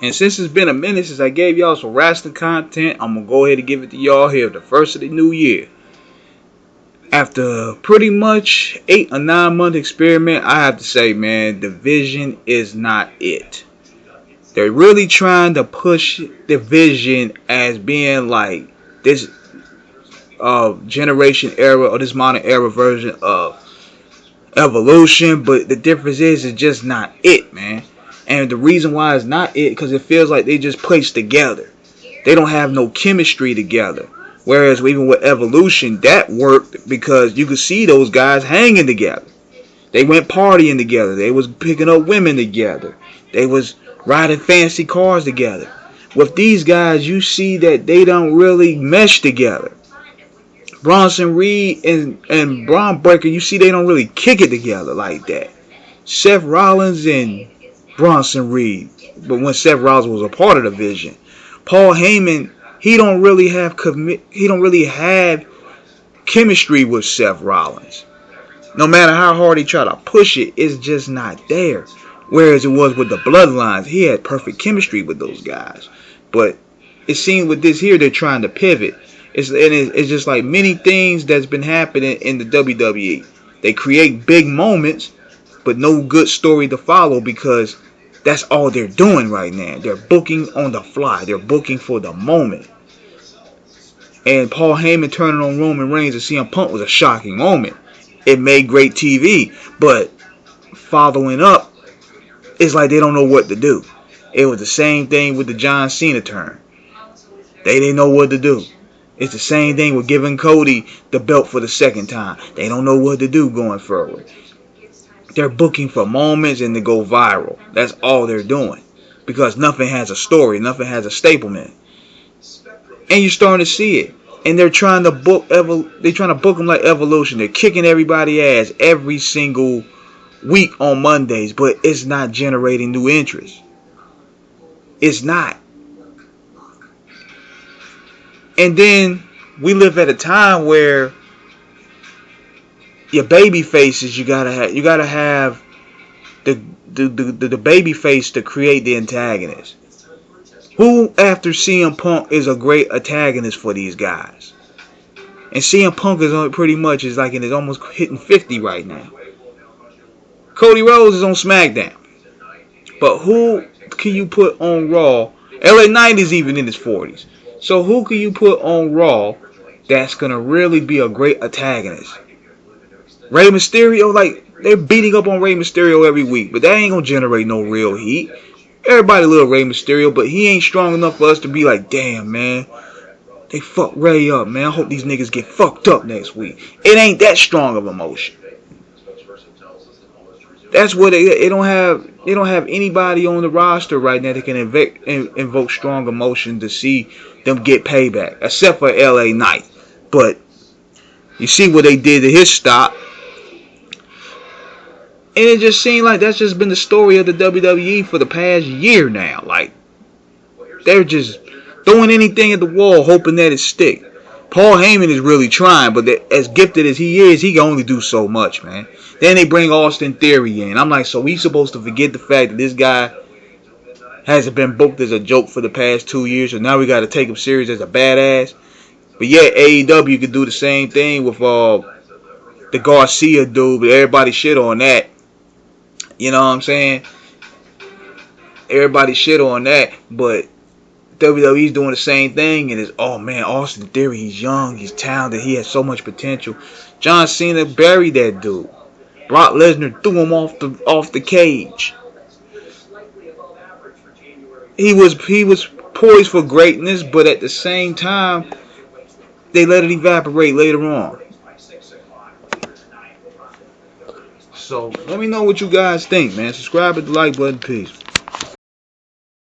And since it's been a minute since I gave y'all some wrestling content, I'm gonna go ahead and give it to y'all here the first of the new year. After pretty much 8 or 9 month experiment, I have to say, man, Division is not it. They're really trying to push Division as being like this generation era or this modern era version of Evolution, but the difference is it's just not it, man. And the reason why it's not it, because it feels like they just placed together. They don't have no chemistry together. Whereas even with Evolution, that worked because you could see those guys hanging together. They went partying together. They was picking up women together. They was riding fancy cars together. With these guys, you see that they don't really mesh together. Bronson Reed and Braun Breaker, you see they don't really kick it together like that. Seth Rollins and Bronson Reed, but when Seth Rollins was a part of the Vision, Paul Heyman, he don't really have chemistry with Seth Rollins. No matter how hard he try to push it, it's just not there. Whereas it was with the Bloodlines, he had perfect chemistry with those guys. But it seems with this here, they're trying to pivot. It's just like many things that's been happening in the WWE. They create big moments, but no good story to follow because that's all they're doing right now. They're booking on the fly. They're booking for the moment. And Paul Heyman turning on Roman Reigns and CM Punk was a shocking moment. It made great TV, but following up, it's like they don't know what to do. It was the same thing with the John Cena turn. They didn't know what to do. It's the same thing with giving Cody the belt for the second time. They don't know what to do going forward. They're booking for moments and to go viral. That's all they're doing. Because nothing has a story. Nothing has a staplement. And you're starting to see it. And they're trying to book them like Evolution. They're kicking everybody ass every single week on Mondays. But it's not generating new interest. It's not. And then we live at a time where your baby faces, you gotta have the baby face to create the antagonist. Who after CM Punk is a great antagonist for these guys? And CM Punk is pretty much almost hitting 50 right now. Cody Rhodes is on SmackDown. But who can you put on Raw? LA Knight is even in his 40s. So who can you put on Raw that's going to really be a great antagonist? Rey Mysterio, they're beating up on Rey Mysterio every week, but that ain't going to generate no real heat. Everybody love Rey Mysterio, but he ain't strong enough for us to be like, damn, man, they fucked Rey up, man. I hope these niggas get fucked up next week. It ain't that strong of emotion. That's what they don't have. They don't have anybody on the roster right now that can invoke strong emotion to see them get payback, except for LA Knight. But you see what they did to his stop, and it just seemed like that's just been the story of the WWE for the past year now. Like they're just throwing anything at the wall, hoping that it stick. Paul Heyman is really trying, but as gifted as he is, he can only do so much, man. Then they bring Austin Theory in. I'm like, so we supposed to forget the fact that this guy hasn't been booked as a joke for the past 2 years, so now we got to take him serious as a badass. But yeah, AEW could do the same thing with the Garcia dude, but everybody shit on that. You know what I'm saying? Everybody shit on that, but WWE's doing the same thing, and it's, oh man, Austin Theory, he's young, he's talented, he has so much potential. John Cena buried that dude. Brock Lesnar threw him off the cage. He was poised for greatness, but at the same time, they let it evaporate later on. So let me know what you guys think, man. Subscribe, hit the like button, peace.